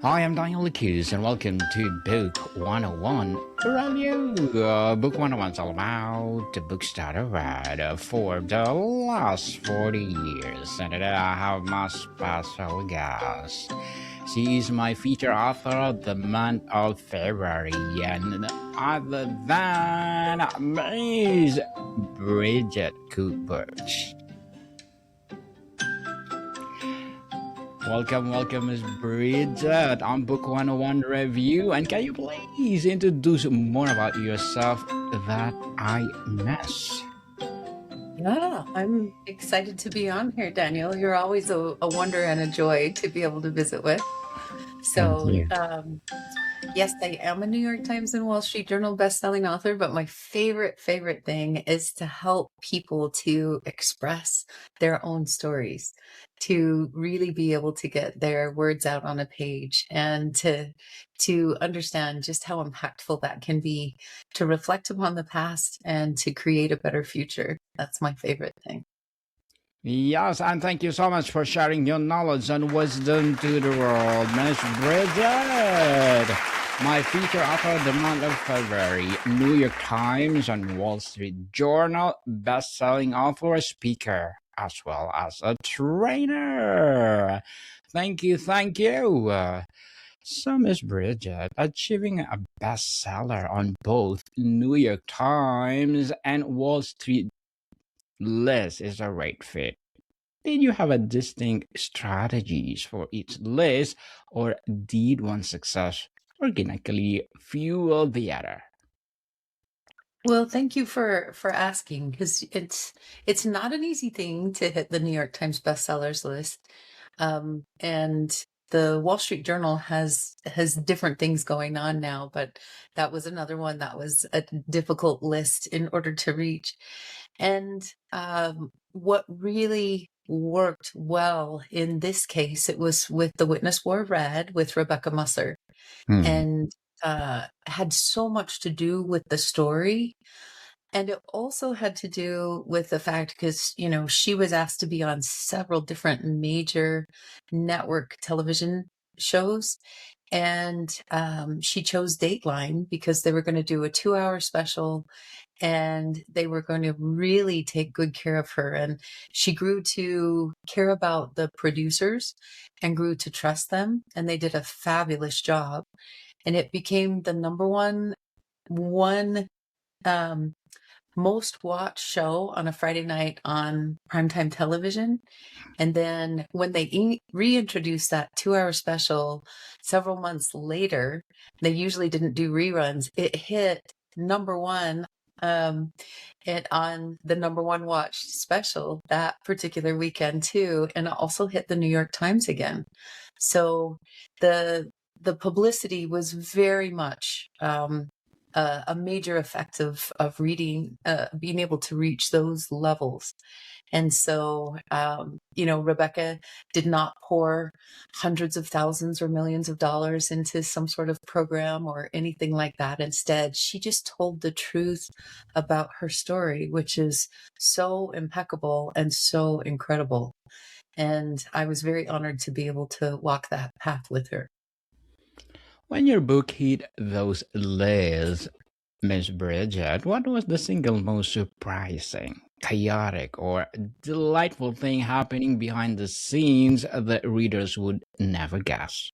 Hi, I'm Daniel Lucas, and welcome to Book 101 Radio. Book 101 is all about the books that I read for the last 40 years. And today I have my special guest. She is my feature author of the month of February, and other than Miss Bridget Cook-Burch. Welcome, Miss Bridget, on Book 101 Review. And can you please introduce more about yourself that I miss? Yeah, I'm excited to be on here, Daniel. You're always a wonder and a joy to be able to visit with. Thank So, you. yes, I am a New York Times and Wall Street Journal best-selling author, but my favorite thing is to help people to express their own stories, to really be able to get their words out on a page and to understand just how impactful that can be, to reflect upon the past and to create a better future. That's my favorite thing. Yes, and thank you so much for sharing your knowledge and wisdom to the world, Miss Bridget. My feature author of the month of February, New York Times and Wall Street Journal best-selling author, speaker, as well as a trainer. Thank you. So, Miss Bridget, achieving a bestseller on both New York Times and Wall Street list is a great fit. Did you have a distinct strategies for each list, or did one success organically fuel the other? Well, thank you for asking because it's not an easy thing to hit the New York Times bestsellers list. And the Wall Street Journal has different things going on now, but that was another one that was a difficult list in order to reach. And what really worked well in this case, it was with The Witness Wore Red with Rebecca Musser, Hmm. and had so much to do with the story. And it also had to do with the fact because, she was asked to be on several different major network television shows. And she chose Dateline because they were going to do a 2-hour special and they were going to really take good care of her. And she grew to care about the producers and grew to trust them. And they did a fabulous job. And it became the number one um, most watched show on a Friday night on primetime television. And then when they reintroduced that 2-hour special several months later, they usually didn't do reruns. It hit number one it on the number one watched special that particular weekend too, and it also hit the New York Times again. So the publicity was very much a major effect of reading, being able to reach those levels. And so, Rebecca did not pour hundreds of thousands or millions of dollars into some sort of program or anything like that. Instead, she just told the truth about her story, which is so impeccable and so incredible. And I was very honored to be able to walk that path with her. When your book hit those lists, Miss Bridget, what was the single most surprising, chaotic, or delightful thing happening behind the scenes that readers would never guess?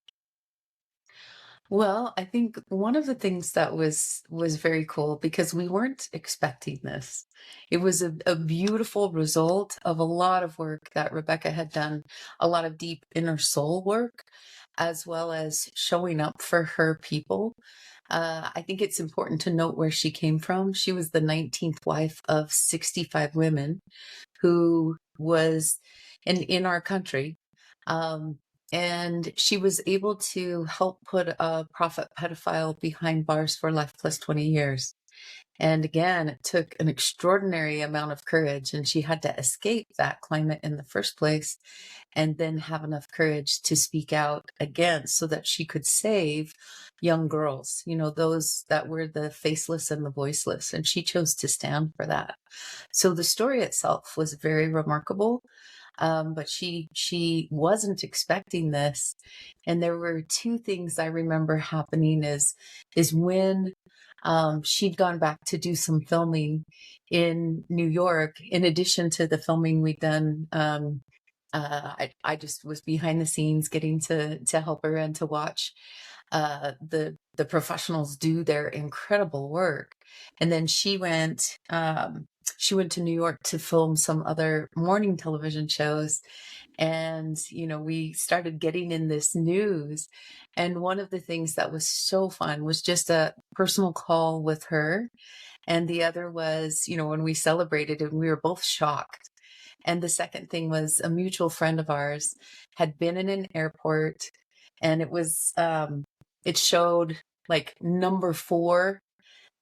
Well, I think one of the things that was very cool because we weren't expecting this. It was a beautiful result of a lot of work that Rebecca had done, a lot of deep inner soul work, as well as showing up for her people. I think it's important to note where she came from. She was the 19th wife of 65 women who was in our country. Um, and she was able to help put a prophet pedophile behind bars for life plus 20 years. And again, it took an extraordinary amount of courage, and she had to escape that climate in the first place and then have enough courage to speak out again so that she could save young girls, those that were the faceless and the voiceless. And she chose to stand for that. So the story itself was very remarkable. But she wasn't expecting this. And there were two things I remember happening is when she'd gone back to do some filming in New York, in addition to the filming we'd done. I just was behind the scenes getting to help her and to watch the professionals do their incredible work. And then she went to New York to film some other morning television shows. And, we started getting in this news. And one of the things that was so fun was just a personal call with her. And the other was, when we celebrated and we were both shocked. And the second thing was a mutual friend of ours had been in an airport, and it showed like number 4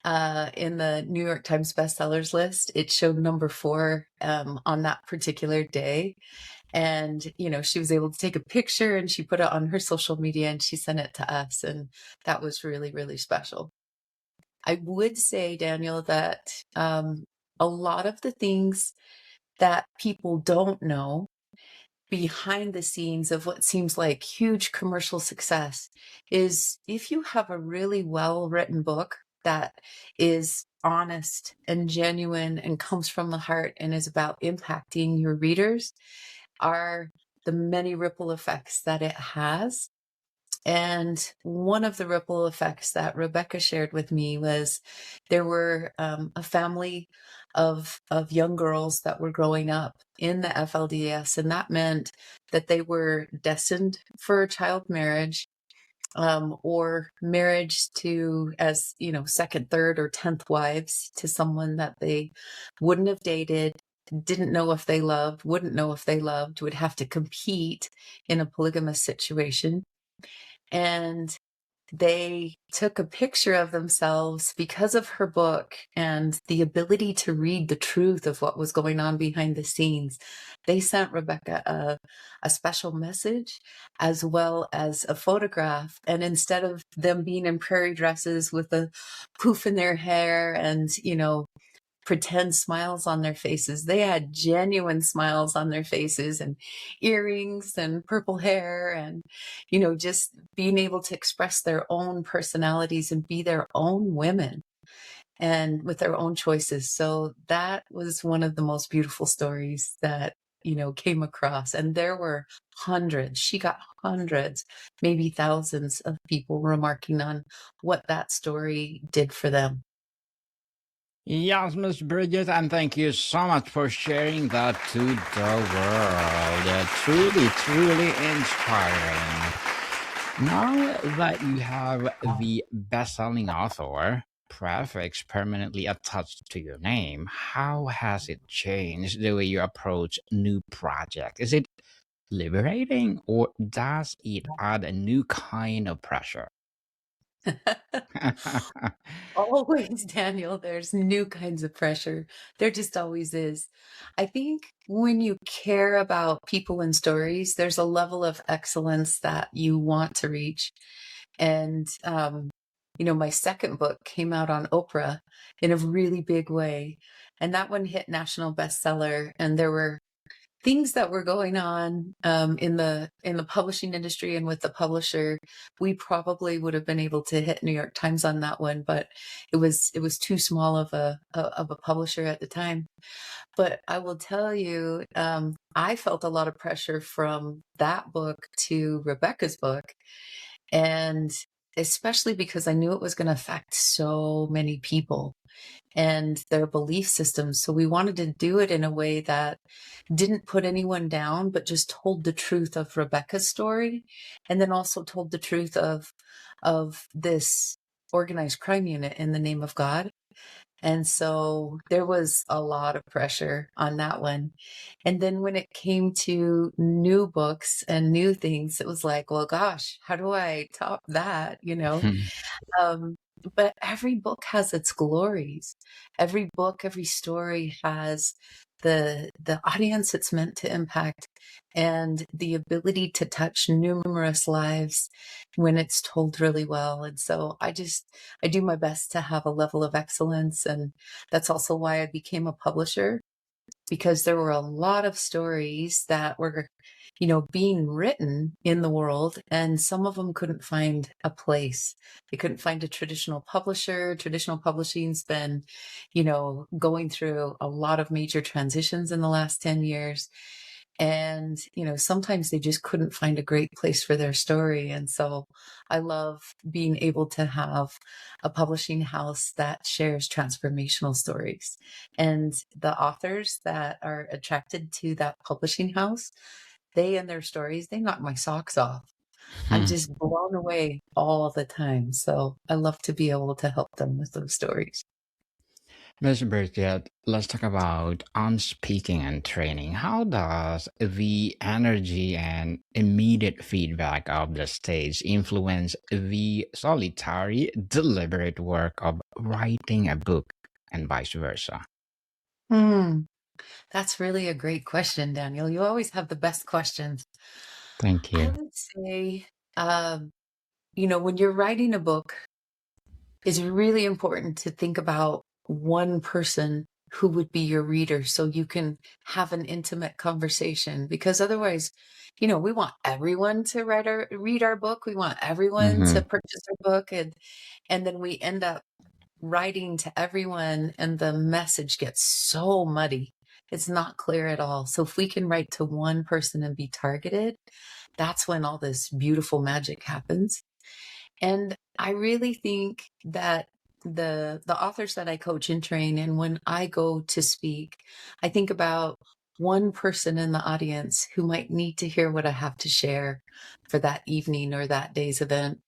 in the New York Times bestsellers list. It showed number 4 on that particular day. And, she was able to take a picture and she put it on her social media and she sent it to us. And that was really, really special. I would say, Daniel, that a lot of the things that people don't know behind the scenes of what seems like huge commercial success is if you have a really well written book that is honest and genuine and comes from the heart and is about impacting your readers, are the many ripple effects that it has. And one of the ripple effects that Rebecca shared with me was there were a family of young girls that were growing up in the FLDS, and that meant that they were destined for child marriage, or marriage to, as second, third, or 10th wives to someone that they wouldn't have dated, didn't know if they loved, wouldn't know if they loved, would have to compete in a polygamous situation. And they took a picture of themselves because of her book and the ability to read the truth of what was going on behind the scenes. They sent Rebecca a special message as well as a photograph. And instead of them being in prairie dresses with a poof in their hair and, pretend smiles on their faces, they had genuine smiles on their faces and earrings and purple hair and, just being able to express their own personalities and be their own women and with their own choices. So that was one of the most beautiful stories that, came across. And there were hundreds, she got hundreds, maybe thousands of people remarking on what that story did for them. Yes, Miss Bridget, and thank you so much for sharing that to the world. Truly, truly inspiring. Now that you have the best-selling author prefix permanently attached to your name, how has it changed the way you approach new projects? Is it liberating, or does it add a new kind of pressure? Always, Daniel, there's new kinds of pressure. There just always is. I think when you care about people and stories, there's a level of excellence that you want to reach. And, my second book came out on Oprah in a really big way. And that one hit national bestseller. And there were things that were going on in the publishing industry and with the publisher. We probably would have been able to hit New York Times on that one, but it was too small of a publisher at the time. But I will tell you, I felt a lot of pressure from that book to Rebecca's book, and especially because I knew it was going to affect so many people and their belief systems. So we wanted to do it in a way that didn't put anyone down, but just told the truth of Rebecca's story, and then also told the truth of this organized crime unit in the name of God. And so there was a lot of pressure on that one. And then when it came to new books and new things, it was like, well, gosh, how do I top that? Um, but every book has its glories. Every book, every story has the audience it's meant to impact and the ability to touch numerous lives when it's told really well. And so I do my best to have a level of excellence. And that's also why I became a publisher. because there were a lot of stories that were, being written in the world, and some of them couldn't find a place. They couldn't find a traditional publisher. Traditional publishing's been, going through a lot of major transitions in the last 10 years. And, sometimes they just couldn't find a great place for their story. And so I love being able to have a publishing house that shares transformational stories. And the authors that are attracted to that publishing house, they and their stories, they knock my socks off. I'm Hmm. just blown away all the time. So I love to be able to help them with those stories. Ms. Bridget, let's talk about on speaking and training. How does the energy and immediate feedback of the stage influence the solitary, deliberate work of writing a book and vice versa? Hmm, that's really a great question, Daniel. You always have the best questions. Thank I you. would say, um, when you're writing a book, it's really important to think about one person who would be your reader so you can have an intimate conversation, because otherwise, we want everyone to read our book. We want everyone to Hmm. purchase our book, and then we end up writing to everyone and the message gets so muddy. It's not clear at all. So if we can write to one person and be targeted, that's when all this beautiful magic happens. And I really think that the authors that I coach and train, and when I go to speak, I think about one person in the audience who might need to hear what I have to share for that evening or that day's event.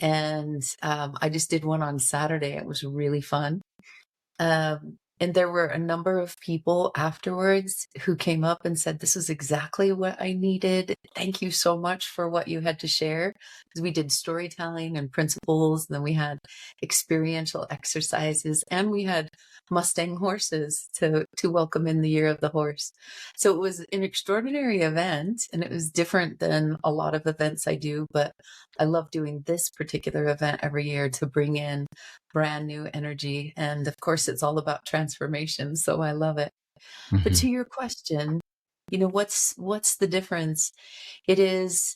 And I just did one on Saturday. It was really fun. And there were a number of people afterwards who came up and said, "This is exactly what I needed. Thank you so much for what you had to share." Because we did storytelling and principles, and then we had experiential exercises, and we had Mustang horses to welcome in the year of the horse. So it was an extraordinary event, and it was different than a lot of events I do, but I love doing this particular event every year to bring in brand new energy. And of course, it's all about transformation. So I love it. But Hmm. to your question, what's the difference? It is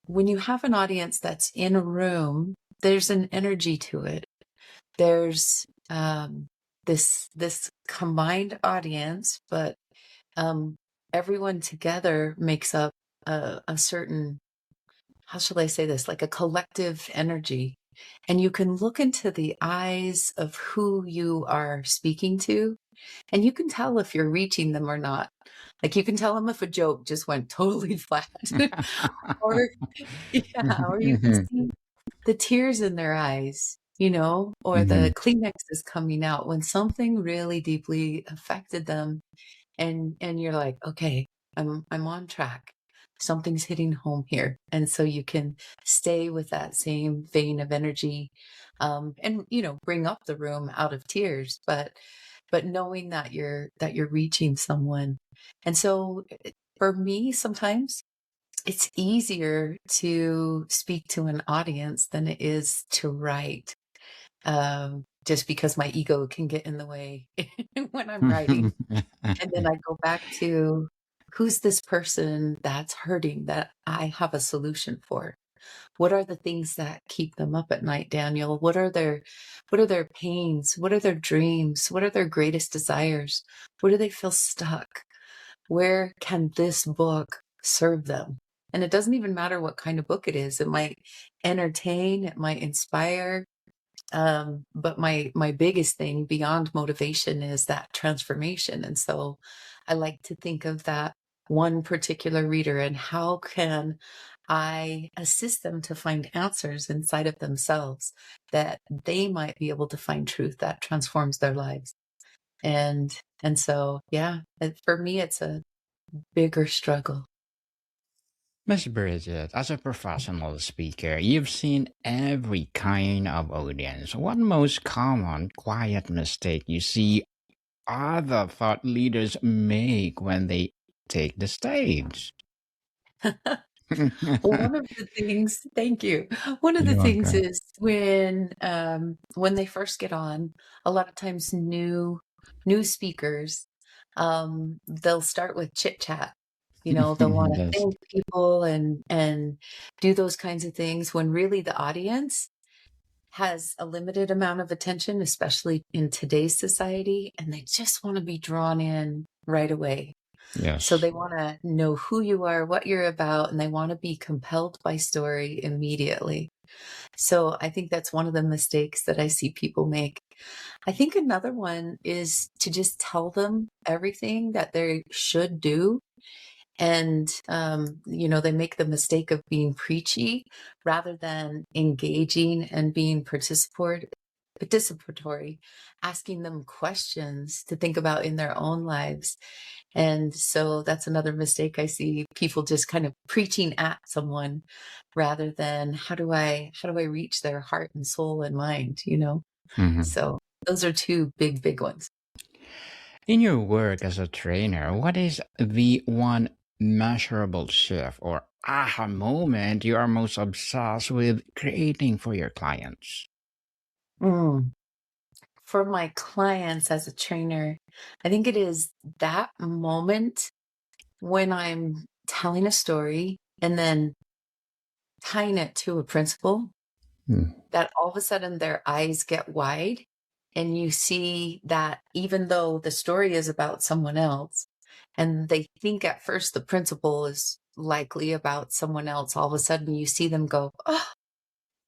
when you have an audience that's in a room, there's an energy to it. There's this combined audience, but um, everyone together makes up a certain, how shall I say this, like a collective energy. And you can look into the eyes of who you are speaking to, and you can tell if you're reaching them or not. Like, you can tell them if a joke just went totally flat, or yeah, or you can Hmm. see the tears in their eyes, or Hmm. the Kleenex is coming out when something really deeply affected them, and you're like, "Okay, I'm on track. Something's hitting home here." And so you can stay with that same vein of energy, and, bring up the room out of tears, but knowing that you're reaching someone. And so, for me, sometimes it's easier to speak to an audience than it is to write, just because my ego can get in the way when I'm writing. And then I go back to, who's this person that's hurting that I have a solution for? What are the things that keep them up at night, Daniel? What are their pains? What are their dreams? What are their greatest desires? Where do they feel stuck? Where can this book serve them? And it doesn't even matter what kind of book it is. It might entertain, it might inspire, but my biggest thing beyond motivation is that transformation. And so I like to think of that one particular reader, and how can I assist them to find answers inside of themselves that they might be able to find truth that transforms their lives. And so, yeah, for me, it's a bigger struggle. Miss Bridget, as a professional speaker, you've seen every kind of audience. What most common quiet mistake you see other thought leaders make when they take the stage? Well, one of the things, thank you. One of the You're things welcome. is when they first get on, a lot of times new speakers, They'll start with chit chat. They'll want to Yes. thank people and do those kinds of things when really the audience has a limited amount of attention, especially in today's society, and they just want to be drawn in right away. So Yes. they want to know who you are, what you're about, and they want to be compelled by story immediately. So I think that's one of the mistakes that I see people make. I think another one is to just tell them everything that they should do. And, they make the mistake of being preachy rather than engaging and being participatory, asking them questions to think about in their own lives. And so that's another mistake I see people just kind of preaching at someone rather than how do I reach their heart and soul and mind? Mhm. So those are two big, big ones. In your work as a trainer, what is the one measurable shift or aha moment you are most obsessed with creating for your clients? Mm. For my clients as a trainer, I think it is that moment when I'm telling a story and then tying it to a principle Mm. that all of a sudden their eyes get wide and you see that even though the story is about someone else and they think at first the principle is likely about someone else, all of a sudden you see them go, oh,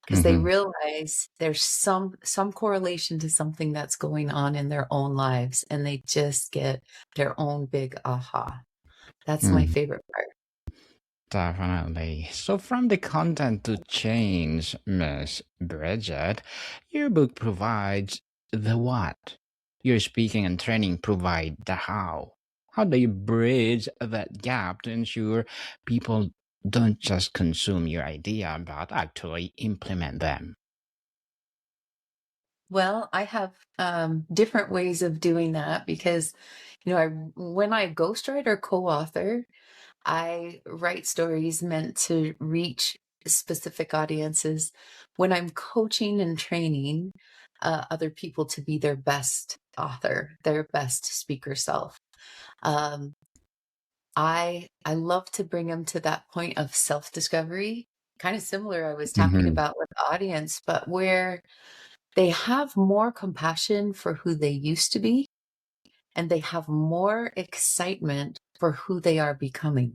because they Mhm. realize there's some correlation to something that's going on in their own lives and they just get their own big aha. That's my Mm. favorite part. Definitely. So, from the content to change, Miss Bridget, your book provides the what. Your speaking and training provide the how. How do you bridge that gap to ensure people don't just consume your idea, but actually implement them? Well, I have different ways of doing that because, when I ghostwrite or co-author, I write stories meant to reach specific audiences. When I'm coaching and training other people to be their best author, their best speaker self, um, I love to bring them to that point of self discovery, kind of similar I was talking Mhm. about with the audience, but where they have more compassion for who they used to be and they have more excitement for who they are becoming.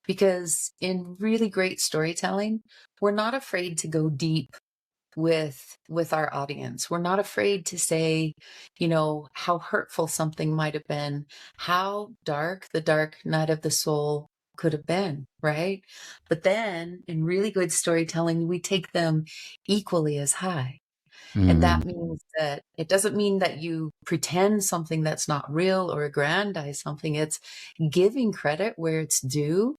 Because in really great storytelling, we're not afraid to go deep with our audience. We're not afraid to say, how hurtful something might have been, how dark the dark night of the soul could have been, right? But then in really good storytelling, we take them equally as high. And Mhm. that means that it doesn't mean that you pretend something that's not real or aggrandize something. It's giving credit where it's due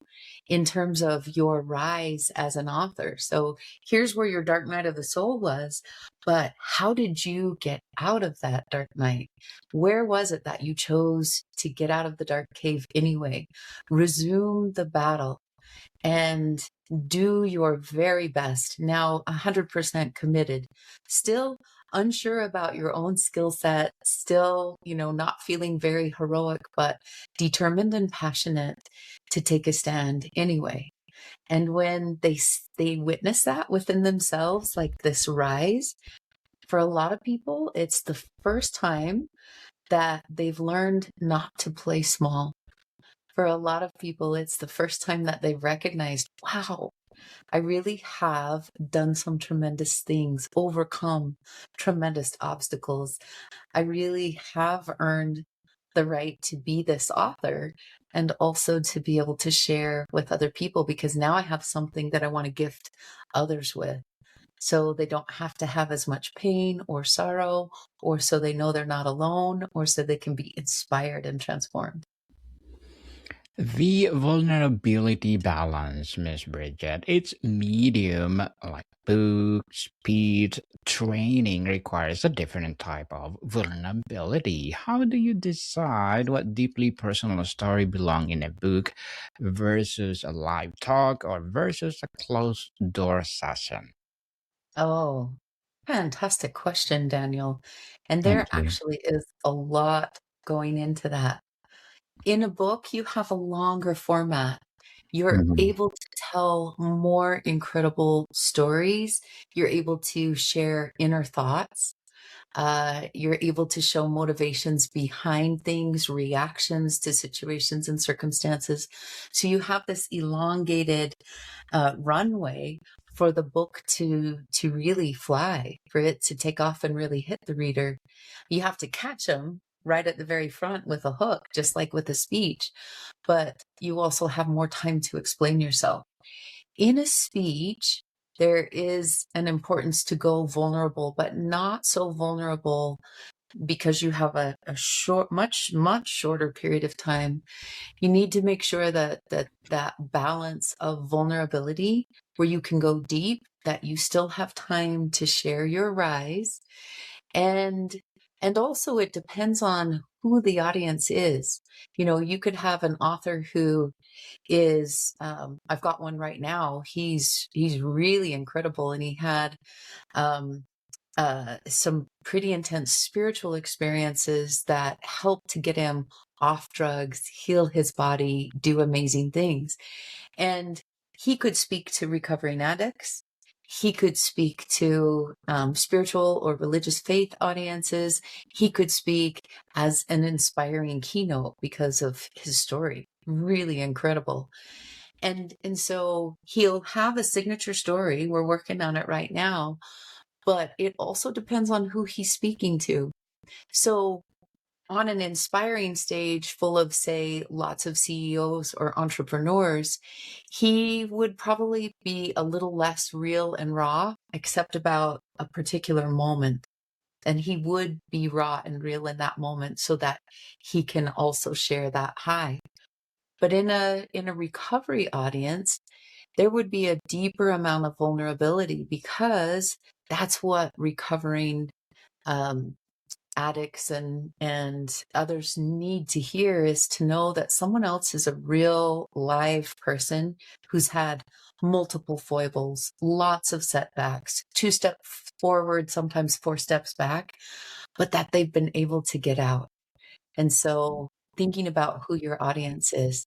in terms of your rise as an author. So here's where your dark night of the soul was, but how did you get out of that dark night? Where was it that you chose to get out of the dark cave anyway? Resume the battle and do your very best. Now, 100% committed, still unsure about your own skill set, still, not feeling very heroic, but determined and passionate to take a stand anyway. And when they witness that within themselves, like this rise, for a lot of people, it's the first time that they've learned not to play small. For a lot of people, it's the first time that they've recognized, wow, I really have done some tremendous things, overcome tremendous obstacles. I really have earned the right to be this author and also to be able to share with other people because now I have something that I want to gift others with. So they don't have to have as much pain or sorrow, or so they know they're not alone, or so they can be inspired and transformed. The vulnerability balance, Miss Bridget, it's medium like book, speed, training requires a different type of vulnerability. How do you decide what deeply personal story belong in a book versus a live talk or versus a closed door session? Oh, fantastic question, Daniel. And there Thank you. actually is a lot going into that. In a book, you have a longer format. You're Mhm. able to tell more incredible stories. You're able to share inner thoughts. You're able to show motivations behind things, reactions to situations and circumstances. So you have this elongated runway for the book to really fly, for it to take off and really hit the reader. You have to catch them right at the very front with a hook, just like with a speech, but you also have more time to explain yourself. In a speech, there is an importance to go vulnerable, but not so vulnerable because you have a short, much shorter period of time. You need to make sure that balance of vulnerability where you can go deep, that you still have time to share your rise, and also it depends on who the audience is. You know, you could have an author who is I've got one right now. He's really incredible, and he had um some pretty intense spiritual experiences that helped to get him off drugs, heal his body, do amazing things. And he could speak to recovering addicts. He could speak to spiritual or religious faith audiences. He could speak as an inspiring keynote because of his story. Really incredible. And so he'll have a signature story. We're working on it right now, but it also depends on who he's speaking to. So on an inspiring stage full of, say, lots of CEOs or entrepreneurs, he would probably be a little less real and raw, except about a particular moment. And he would be raw and real in that moment so that he can also share that high. But in a recovery audience, there would be a deeper amount of vulnerability because that's what recovering um, addicts and others need to hear, is to know that someone else is a real live person who's had multiple foibles, lots of setbacks, 2 steps forward, sometimes 4 steps back, but that they've been able to get out. And so thinking about who your audience is.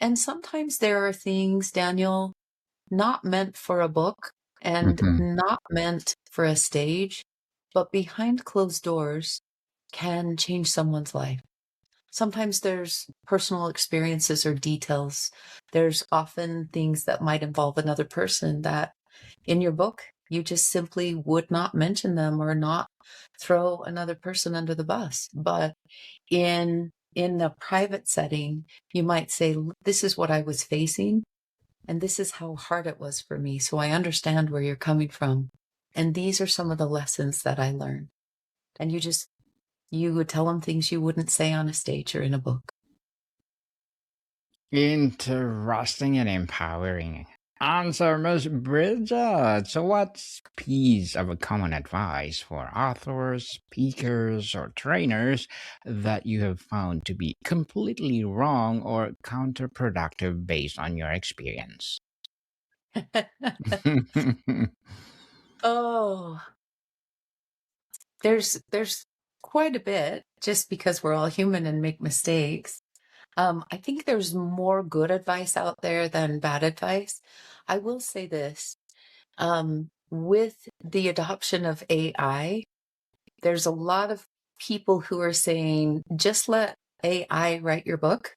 And sometimes there are things, Daniel, not meant for a book and Mhm. not meant for a stage, but behind closed doors can change someone's life. Sometimes there's personal experiences or details. There's often things that might involve another person that in your book, you just simply would not mention them or not throw another person under the bus. But in a private setting, you might say, this is what I was facing. And this is how hard it was for me. So I understand where you're coming from. And these are some of the lessons that I learned. And you would tell them things you wouldn't say on a stage or in a book. Interesting and empowering answer, Miss Bridget. So, what's piece of a common advice for authors, speakers, or trainers that you have found to be completely wrong or counterproductive based on your experience? Oh, there's quite a bit, just because we're all human and make mistakes. I think there's more good advice out there than bad advice. I will say this, with the adoption of AI, there's a lot of people who are saying, just let AI write your book.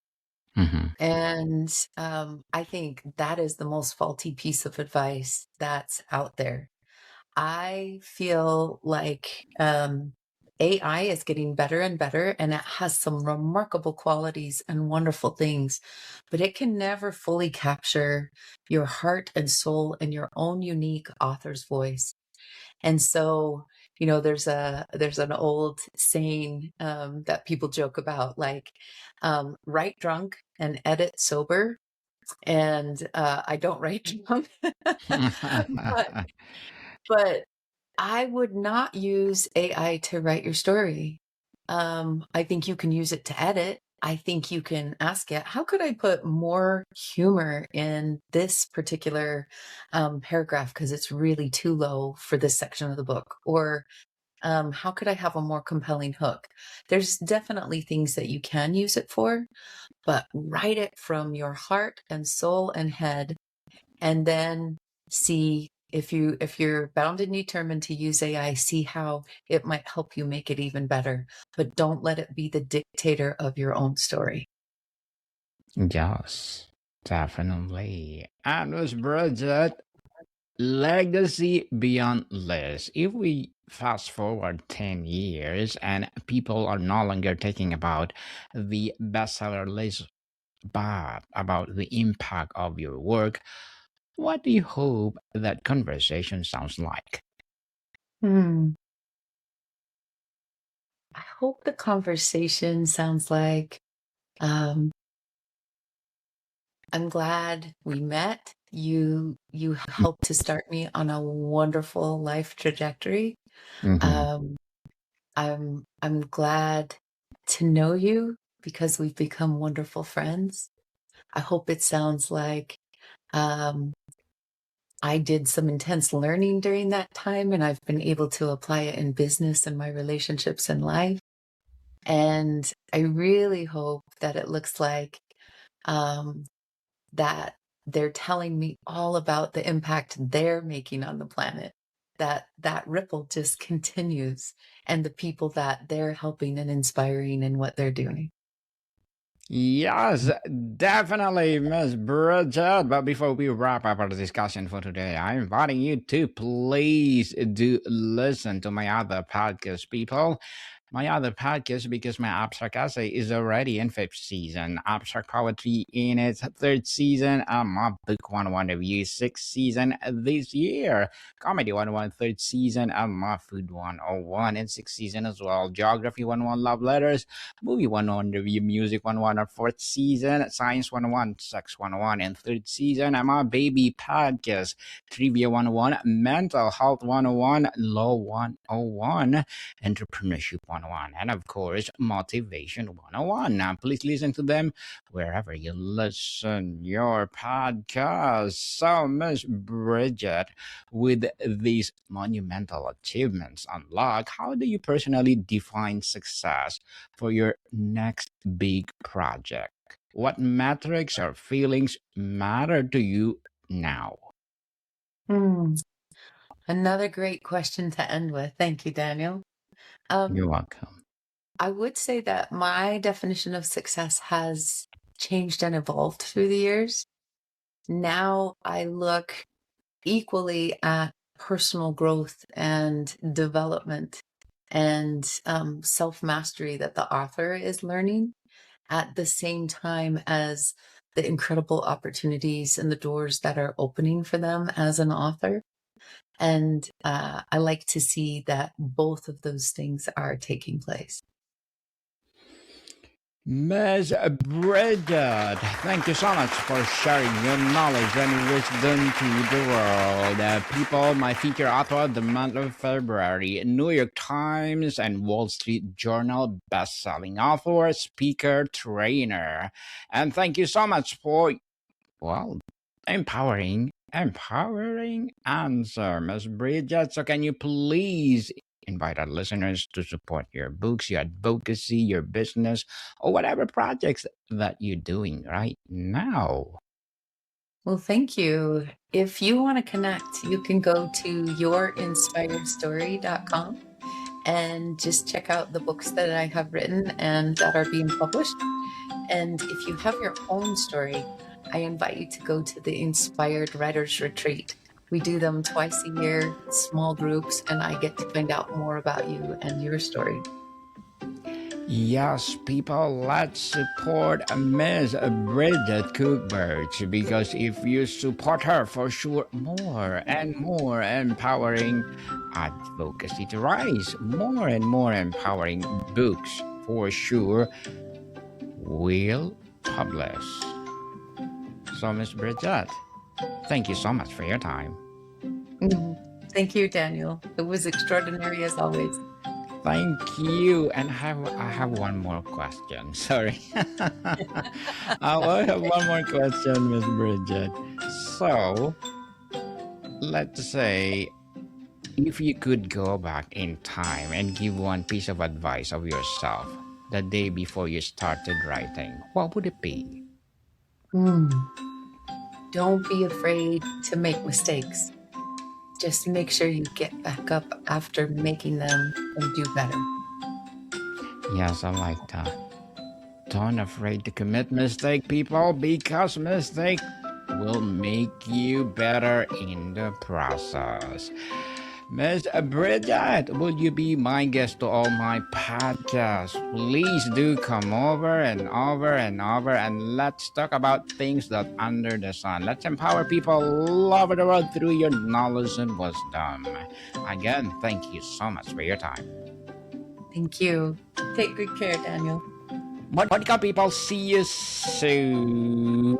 Mhm. And I think that is the most faulty piece of advice that's out there. I feel like AI is getting better and better, and it has some remarkable qualities and wonderful things, but it can never fully capture your heart and soul and your own unique author's voice. And so, there's an old saying that people joke about, like, write drunk and edit sober. And I don't write drunk, but but I would not use AI to write your story. I think you can use it to edit. I think you can ask it, how could I put more humor in this particular paragraph because it's really too low for this section of the book? Or How could I have a more compelling hook? There's definitely things that you can use it for, but write it from your heart and soul and head, and then see if you're bound and determined to use AI, see how it might help you make it even better. But don't let it be the dictator of your own story. Yes, definitely. And Miss Bridget, legacy beyond list. If we fast forward 10 years and people are no longer thinking about the bestseller list, but about the impact of your work, what do you hope that conversation sounds like? Hmm. I hope the conversation sounds like, um, I'm glad we met. You helped to start me on a wonderful life trajectory. Mm-hmm. Um, I'm glad to know you because we've become wonderful friends. I hope it sounds like, um, I did some intense learning during that time, and I've been able to apply it in business and my relationships in life. And I really hope that it looks like, um, that they're telling me all about the impact they're making on the planet, that that ripple just continues, and the people that they're helping and inspiring in what they're doing. Yes, definitely, Miss Bridget. But before we wrap up our discussion for today, I'm inviting you to please do listen to my other podcast, people. My other podcast, because my abstract essay is already in fifth season, abstract poetry in its third season, my book 101 review sixth season this year, comedy 101 third season, my food 101 in sixth season as well, geography 101 love letters, movie 101 review, music 101 our fourth season, science 101, sex 101 in third season, and my baby podcast, trivia 101, mental health 101, law 101, entrepreneurship 101, and of course, motivation 101. Now, please listen to them wherever you listen your podcast. So, Miss Bridget, with these monumental achievements unlocked, how do you personally define success for your next big project? What metrics or feelings matter to you now? Hmm. Another great question to end with. Thank you, Daniel. You're Um, welcome. I would say that my definition of success has changed and evolved through the years. Now I look equally at personal growth and development and self mastery that the author is learning at the same time as the incredible opportunities and the doors that are opening for them as an author. And I like to see that both of those things are taking place. Miss Bridget, thank you so much for sharing your knowledge and wisdom to the world. People, my feature author the month of February, New York Times and Wall Street Journal best-selling author, speaker, trainer. And thank you so much for, well, empowering answer, Miss Bridget. So can you please invite our listeners to support your books, your advocacy, your business, or whatever projects that you're doing right now? Well, thank you. If you want to connect, you can go to yourinspiredstory.com and just check out the books that I have written and that are being published. And if you have your own story, I invite you to go to the Inspired Writers Retreat. We do them twice a year, small groups, and I get to find out more about you and your story. Yes, people, let's support Miss Bridget Cook-Burch, because if you support her, for sure, more and more empowering advocacy to rise, more and more empowering books, for sure, will publish. So, Miss Bridget, thank you so much for your time. Mhm. Thank you, Daniel. It was extraordinary as always. Thank you. And I have one more question. Sorry. I have one more question, Miss Bridget. So, let's say If you could go back in time and give one piece of advice of yourself the day before you started writing, what would it be? Hmm. Don't be afraid to make mistakes. Just make sure you get back up after making them and do better. Yes, I like that. Don't afraid to commit mistake, people, because mistake will make you better in the process. Miss Bridget, would you be my guest to all my podcasts? Please do come over and over and over and let's talk about things that under the sun. Let's empower people all over the world through your knowledge and wisdom. Again, thank you so much for your time. Thank you. Take good care, Daniel. Podcast people, see you soon.